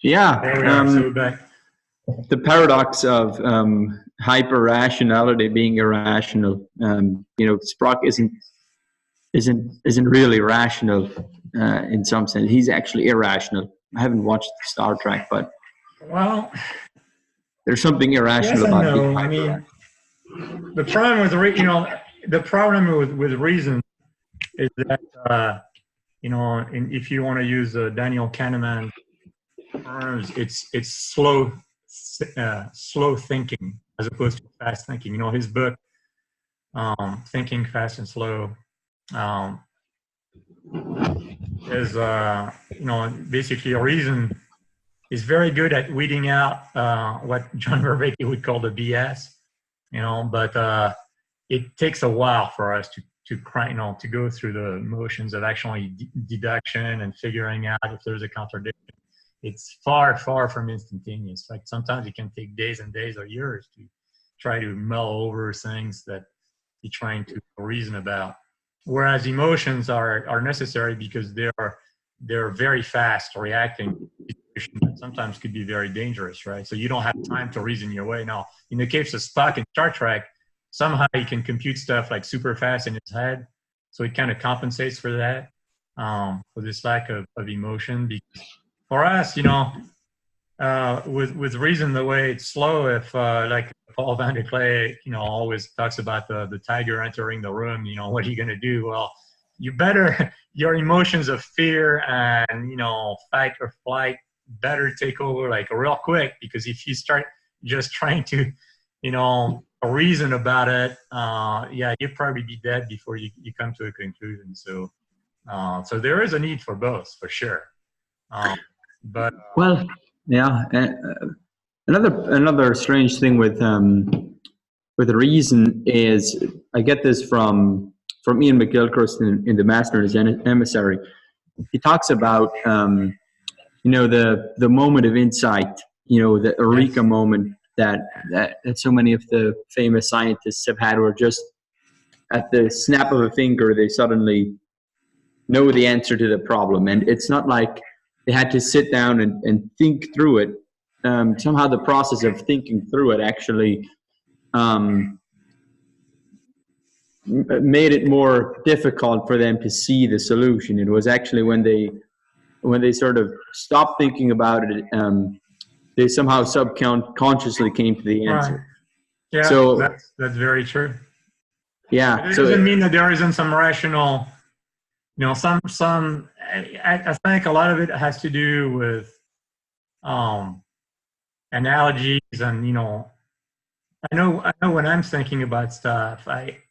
Yeah. There we are. So we're back. The paradox of hyper rationality being irrational. Spock isn't really rational in some sense. He's actually irrational. I haven't watched Star Trek, but well, there's something irrational yes about and no. it. I mean, the problem with the problem with reason is that if you want to use Daniel Kahneman terms, it's slow thinking as opposed to fast thinking. His book, Thinking Fast and Slow, is basically a reason is very good at weeding out what John Vervaeke would call the BS, but it takes a while for us to go through the motions of actually deduction and figuring out if there's a contradiction. It's far, far from instantaneous. Like sometimes it can take days and days or years to try to mull over things that you're trying to reason about. Whereas emotions are necessary because they're very fast reacting. That sometimes could be very dangerous, right? So you don't have time to reason your way. Now, in the case of Spock in Star Trek, somehow he can compute stuff like super fast in his head, so it kind of compensates for that, for this lack of emotion. Because for us, with reason, the way it's slow, if like Paul Van de Clay, always talks about the tiger entering the room, what are you going to do? Well, you better, your emotions of fear and, fight or flight better take over like real quick, because if you start just trying to, reason about it, you'll probably be dead before you come to a conclusion. So there is a need for both, for sure. Well, yeah. Another strange thing with reason is, I get this from Ian McGilchrist in The Master and His Emissary. He talks about the moment of insight, the eureka moment that so many of the famous scientists have had, where just at the snap of a finger they suddenly know the answer to the problem, and it's not like they had to sit down and think through it. Somehow the process of thinking through it actually made it more difficult for them to see the solution. It was actually when they sort of stopped thinking about it, they somehow subconsciously came to the answer. Right. Yeah, so that's very true. Yeah, it doesn't mean that there isn't some rational. I think a lot of it has to do with analogies, and I know when I'm thinking about stuff,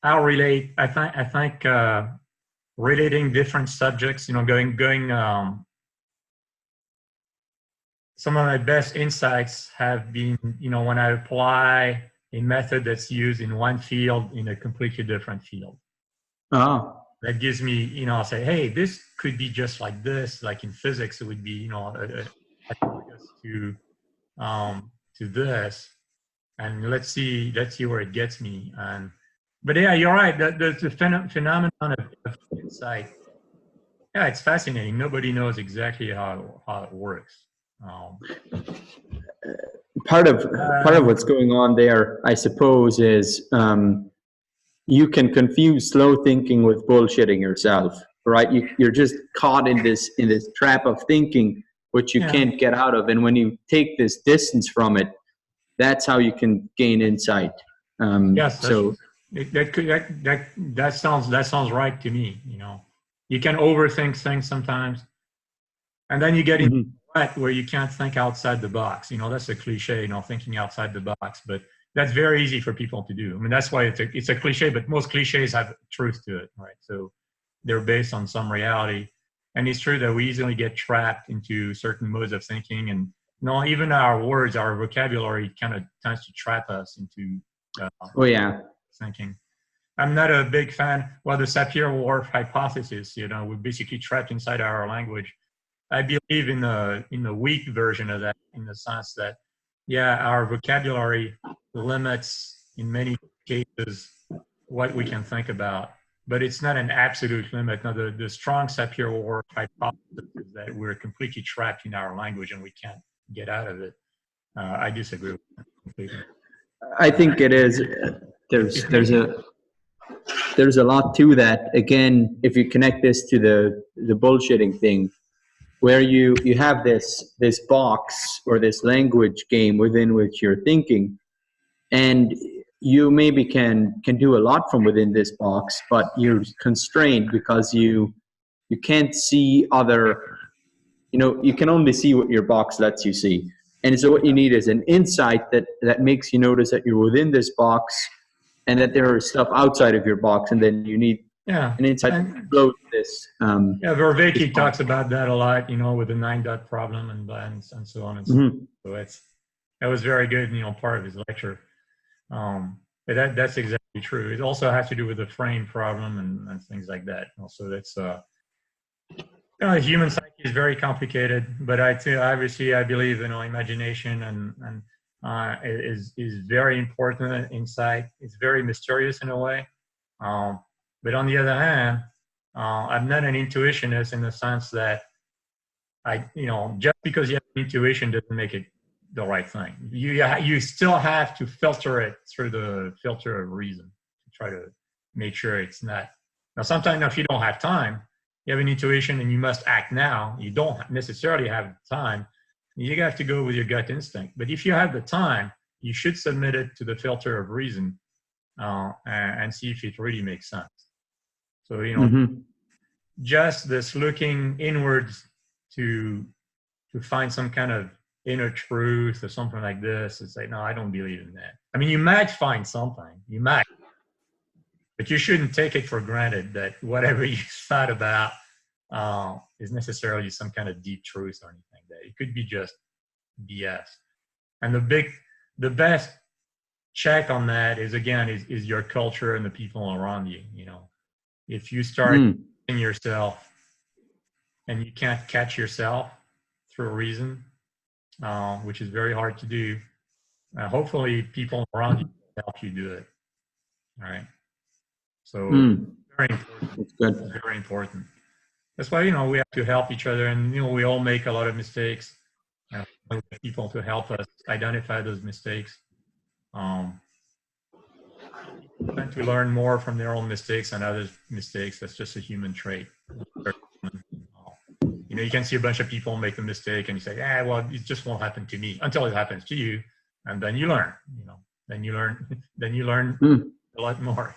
I'll relate. I think relating different subjects, going. Some of my best insights have been, when I apply a method that's used in one field in a completely different field. Oh. That gives me, I'll say, hey, this could be just like this. Like in physics, it would be, analogous to this, and let's see where it gets me. But yeah, you're right. The phenomenon of insight, yeah, it's fascinating. Nobody knows exactly how it works. Part of what's going on there, I suppose, is you can confuse slow thinking with bullshitting yourself, right? You're just caught in this trap of thinking, which you can't get out of. And when you take this distance from it, that's how you can gain insight. Yes. So that sounds right to me. You can overthink things sometimes, and then you get into where you can't think outside the box. That's a cliche, thinking outside the box, but that's very easy for people to do. I mean, that's why it's a cliche, but most cliches have truth to it, right? So they're based on some reality. And it's true that we easily get trapped into certain modes of thinking, and even our words, our vocabulary kind of tends to trap us into thinking. I'm not a big fan. Well, the Sapir-Whorf hypothesis, we're basically trapped inside our language. I believe in the weak version of that, in the sense that, our vocabulary limits, in many cases, what we can think about. but it's not an absolute limit. Now, the strong Sapir-Whorf hypothesis is that we're completely trapped in our language and we can't get out of it. I disagree with that completely. I think it is. There's a lot to that. Again, if you connect this to the bullshitting thing, where you have this box or this language game within which you're thinking, and you maybe can do a lot from within this box, but you're constrained because you can't see other. You can only see what your box lets you see. And so what you need is an insight that makes you notice that you're within this box and that there is stuff outside of your box. And then you need an insight to close this. Vervaeke talks about that a lot, with the 9-dot problem and so on and so on. So that was very good, part of his lecture. But that's exactly true. It also has to do with the frame problem and things like that. Also, that's human psyche is very complicated, but obviously I believe imagination and is very important insight. It's very mysterious in a way, but on the other hand, I'm not an intuitionist in the sense that just because you have intuition doesn't make it the right thing. You still have to filter it through the filter of reason to try to make sure it's not. Now, sometimes if you don't have time, you have an intuition and you must act now. You don't necessarily have the time. You have to go with your gut instinct. But if you have the time, you should submit it to the filter of reason and see if it really makes sense. So, just this looking inwards to find some kind of inner truth or something like this and say, no, I don't believe in that. I mean, you might find something. You might. But you shouldn't take it for granted that whatever you thought about is necessarily some kind of deep truth or anything. That it could be just BS. And the best check on that is your culture and the people around you. If you start in yourself and you can't catch yourself through reason, which is very hard to do, hopefully people around you help you do it. All right. So very important. That's good. Very important. That's why we have to help each other, and we all make a lot of mistakes. We have people to help us identify those mistakes. Tend to learn more from their own mistakes and others' mistakes. That's just a human trait. You can see a bunch of people make a mistake, and you say, well, it just won't happen to me until it happens to you, and then you learn. Then you learn a lot more.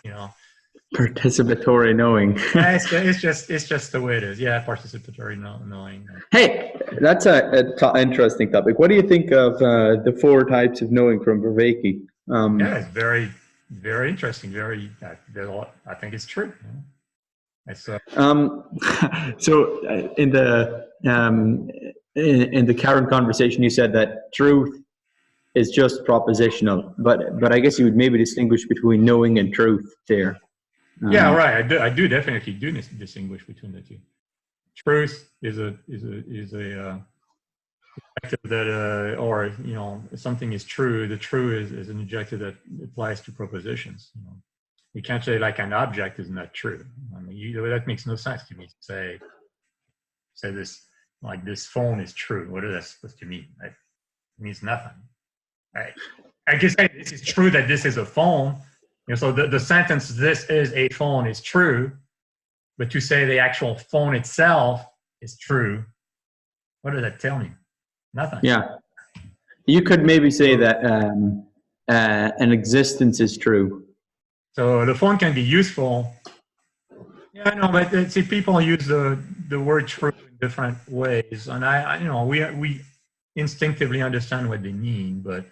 Participatory knowing. It's just the way it is. Yeah, participatory knowing. Hey, that's an interesting topic. What do you think of the 4 types of knowing from Vervaeke? It's very, very interesting. I think it's true. So in the current conversation, you said that truth is just propositional, but I guess you would maybe distinguish between knowing and truth there. Yeah, right. I do definitely distinguish between the two. Truth is a adjective that, or something is true. The true is an adjective that applies to propositions. You can't say like an object is not true. I mean, that makes no sense to me. Say this, like this phone is true. What is that supposed to mean? It means nothing. I can say this is true that this is a phone. So the sentence, this is a phone, is true, but to say the actual phone itself is true, what does that tell me? Nothing. Yeah. You could maybe say that an existence is true. So the phone can be useful. Yeah, I know, but see, people use the word true in different ways, and we instinctively understand what they mean, but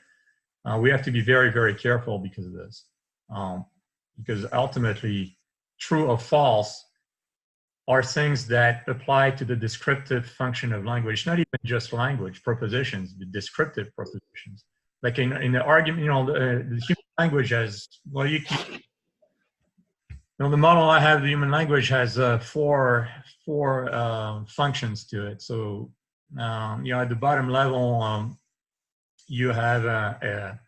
we have to be very, very careful because of this. Because ultimately, true or false are things that apply to the descriptive function of language, not even just language, propositions, the descriptive propositions. Like in the argument, the human language has, the model I have, the human language has four functions to it. So, at the bottom level, you have a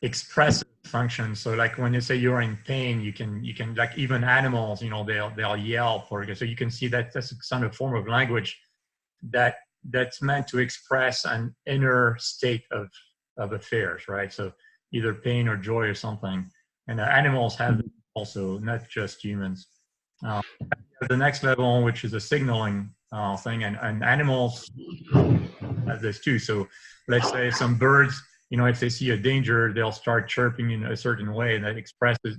expressive function. So like when you say you're in pain, you can like even animals, you know, they'll yell for it. So you can see that that's some form of language that's meant to express an inner state of affairs, right? So either pain or joy or something. And animals have also, not just humans. The next level, which is a signaling thing, and animals have this too. So let's say some birds, you know, if they see a danger, they'll start chirping in a certain way that expresses,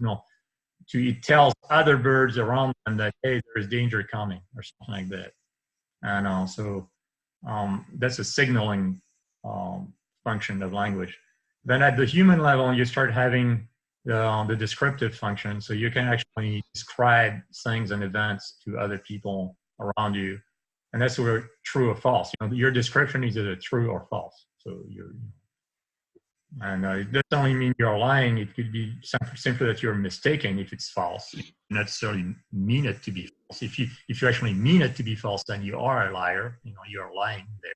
it tells other birds around them that, hey, there's danger coming or something like that. And so that's a signaling function of language. Then at the human level, you start having the descriptive function. So you can actually describe things and events to other people around you. And that's where true or false. You know, your description is either true or false. So it doesn't only mean you're lying. It could be simply that you're mistaken if it's false. You don't necessarily mean it to be false. If you actually mean it to be false, then you are a liar. You know, you're lying there.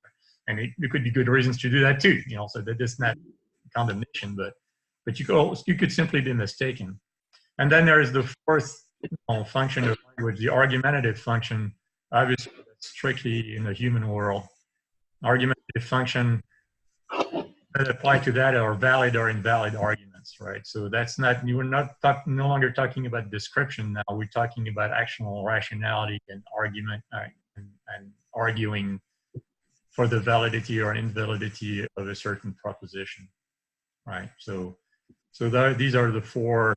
And there could be good reasons to do that too. You know, so that is not condemnation, but you could simply be mistaken. And then there is the fourth function of language, the argumentative function. Obviously, that's strictly in the human world. Argumentative function that apply to that are valid or invalid arguments, right? So that's not, we're no longer talking about description now. We're talking about actual rationality and argument and arguing for the validity or invalidity of a certain proposition, right? So these are the four.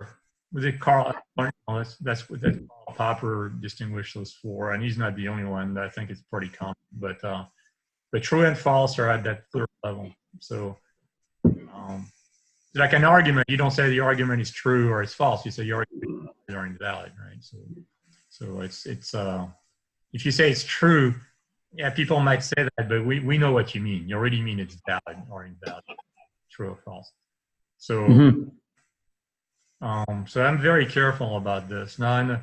Was it Karl? That's what Karl Popper distinguished those four, and he's not the only one. I think it's pretty common, but true and false are at that third level. So, like an argument, you don't say the argument is true or it's false. You say your argument is invalid, right? So it's if you say it's true, yeah, people might say that, but we know what you mean. You already mean it's valid or invalid, true or false. So, so I'm very careful about this. Now,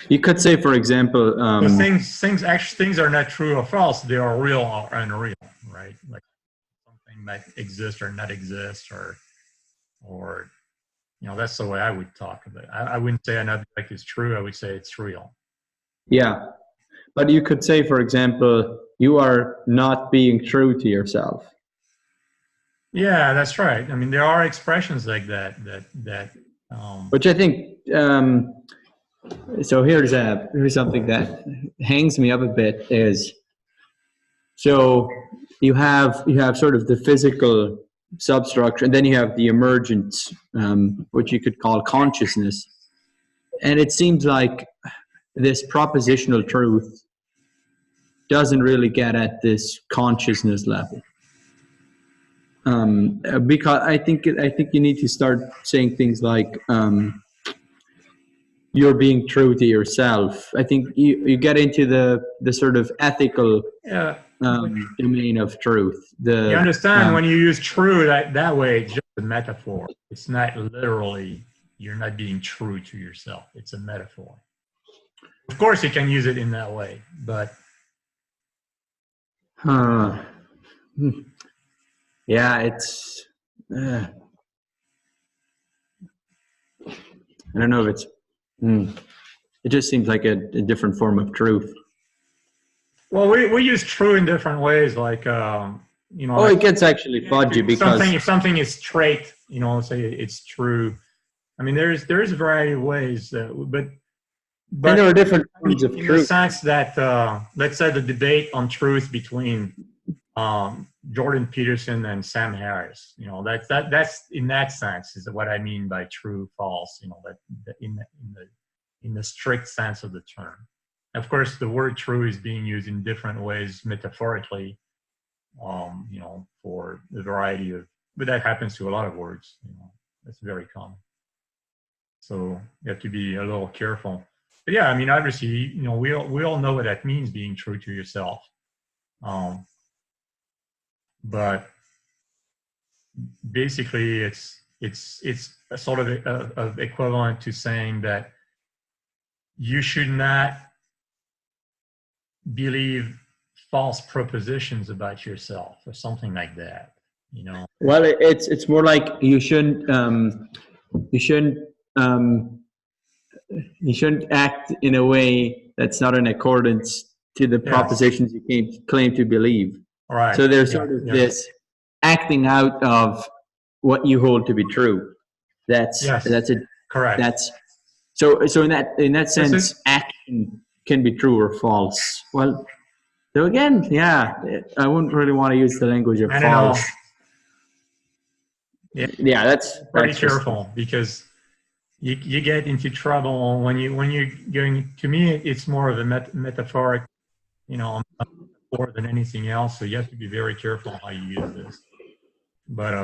you could say, for example, so things are not true or false. They are real or unreal, right? Like something might exist or not exist, or that's the way I would talk about it. I wouldn't say an object is true. I would say it's real. Yeah, but you could say, for example, you are not being true to yourself. Yeah, that's right. I mean, there are expressions like that. Which I think. So here's something that hangs me up a bit is. So you have sort of the physical substructure, and then you have the emergence, which you could call consciousness, and it seems like this propositional truth doesn't really get at this consciousness level. Because I think you need to start saying things like you're being true to yourself. I think you get into the sort of ethical domain of truth. You understand when you use true that way, it's just a metaphor. It's not literally, you're not being true to yourself. It's a metaphor. Of course, you can use it in that way, but yeah, it's. I don't know if it's. It just seems like a different form of truth. Well, we use true in different ways, like Oh, it gets actually fudgy because if something is straight, say it's true. I mean, there's a variety of ways, but and there are different forms of in truth. the sense that let's say the debate on truth between Jordan Peterson and Sam Harris, that's in that sense is what I mean by true, false. That in the strict sense of the term. Of course, the word true is being used in different ways metaphorically, for a variety of, but that happens to a lot of words. That's very common. So you have to be a little careful. But yeah, I mean, obviously, we all know what that means, being true to yourself. But basically, it's a sort of equivalent to saying that you should not believe false propositions about yourself or something like that. you know. Well, it's more like you shouldn't um, you shouldn't act in a way that's not in accordance to the Yes. propositions you claim to believe. All right. So there's Yeah. sort of Yeah. this acting out of what you hold to be true. Yes. That's a Correct. that's so in that This is sense, action can be true or false. Well, so again, yeah, I wouldn't really want to use the language of I don't know. false. Yeah. Yeah, Pretty that's just careful because you get into trouble when you're going. To me, it's more of a metaphoric, you know, more than anything else. So you have to be very careful how you use this. But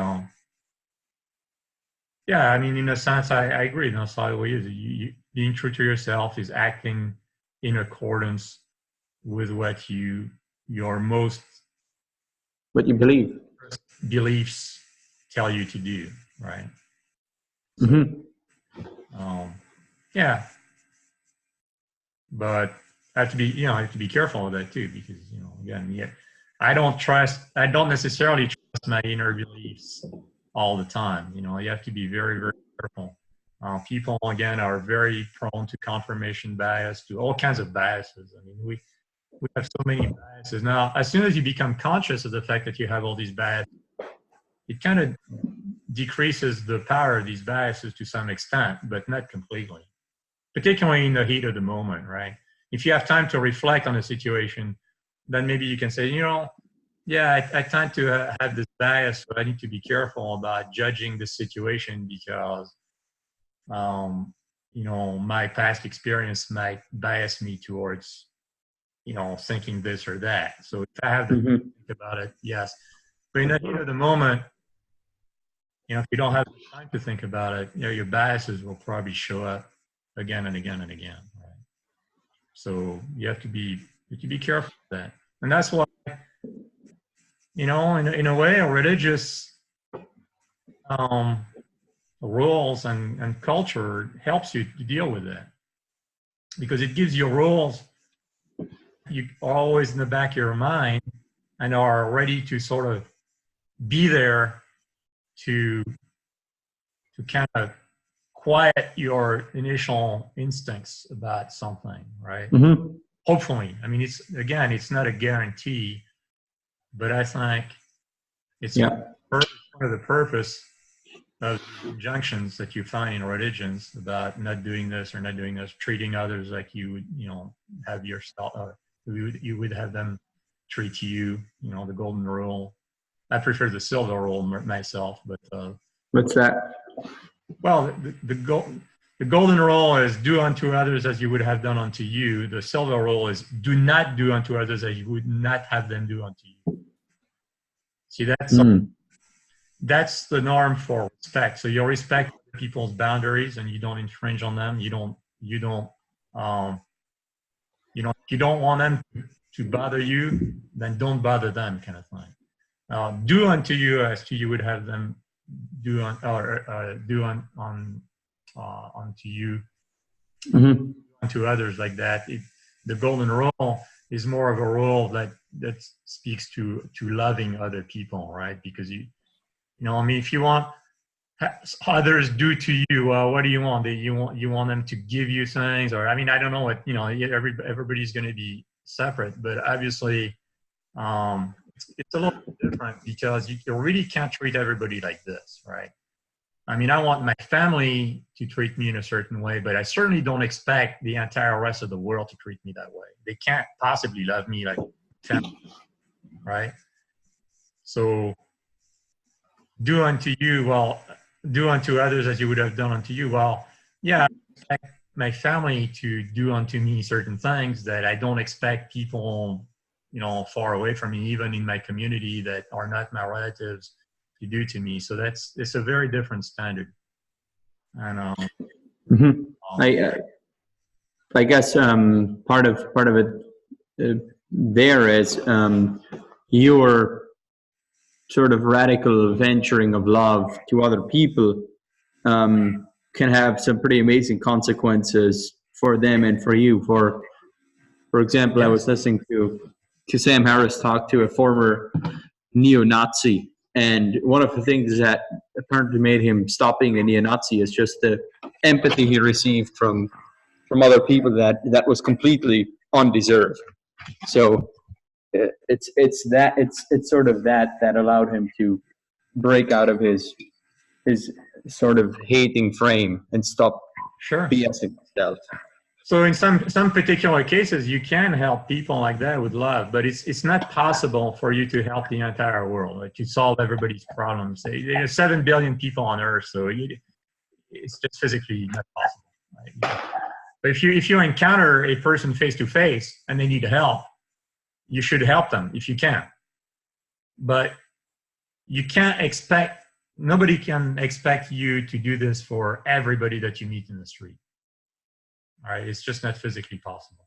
yeah, I mean, in a sense, I agree. That's how we use it. Being true to yourself is acting in accordance with what your most what you believe. beliefs tell you to do, right? So, Hmm. yeah, but I have to be careful of that too, because again, yeah, I don't necessarily trust my inner beliefs all the time. You have to be very, very careful. People again are very prone to confirmation bias, to all kinds of biases. I mean, we have so many biases now. As soon as you become conscious of the fact that you have all these biases, it kind of decreases the power of these biases to some extent, but not completely. Particularly in the heat of the moment, right? If you have time to reflect on a situation, then maybe you can say, yeah, I tend to have this bias, so I need to be careful about judging the situation because, my past experience might bias me towards, thinking this or that. So if I have the time to Hmm. think about it, yes. But in the heat of the moment, if you don't have time to think about it, your biases will probably show up again and again and again. Right? So you have to be careful of that, and that's why in a way, religious um, rules and culture helps you to deal with that because it gives you rules you are always in the back of your mind and are ready to sort of be there to kind of quiet your initial instincts about something, right? Hmm. Hopefully, I mean, it's not a guarantee, but I think it's Yeah. part of the purpose of the injunctions that you find in religions about not doing this or not doing this, treating others like you would, have yourself, you would have them treat you, the golden rule. I prefer the silver rule myself, but What's that? well, the golden rule is do unto others as you would have done unto you. The silver rule is do not do unto others as you would not have them do unto you. See, Mm. that's the norm for respect. So you respect people's boundaries and you don't infringe on them. Um, if you don't want them to bother you, then don't bother them, kind of thing. Do unto you as to you would have them do unto you, Hmm. unto others like that. The golden rule is more of a rule that speaks to loving other people, right? Because I mean, if you want others do to you, well, what do you want? You want them to give you things, or I mean, I don't know what everybody's going to be separate, but obviously, it's a little different because you really can't treat everybody like this, right? I mean, I want my family to treat me in a certain way, but I certainly don't expect the entire rest of the world to treat me that way. They can't possibly love me like family, right? So do unto you, well, do unto others as you would have done unto you. Well, yeah, I expect my family to do unto me certain things that I don't expect people, far away from me, even in my community that are not my relatives, to do to me. So it's a very different standard. And Hmm. um, I guess part of it there is your sort of radical venturing of love to other people can have some pretty amazing consequences for them and for you. For example, I was yes, listening to Sam Harris talk to a former neo-Nazi, And one of the things that apparently made him stop being a neo-Nazi is just the empathy he received from other people that was completely undeserved. So it's sort of that allowed him to break out of his sort of hating frame and stop BSing himself. So in some particular cases, you can help people like that with love, but it's not possible for you to help the entire world, like to solve everybody's problems. There's 7 billion people on Earth, so it's just physically not possible. Right? But if you encounter a person face to face and they need help, you should help them if you can. But you can't expect, nobody can expect you to do this for everybody that you meet in the street. All right, it's just not physically possible.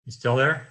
You still there?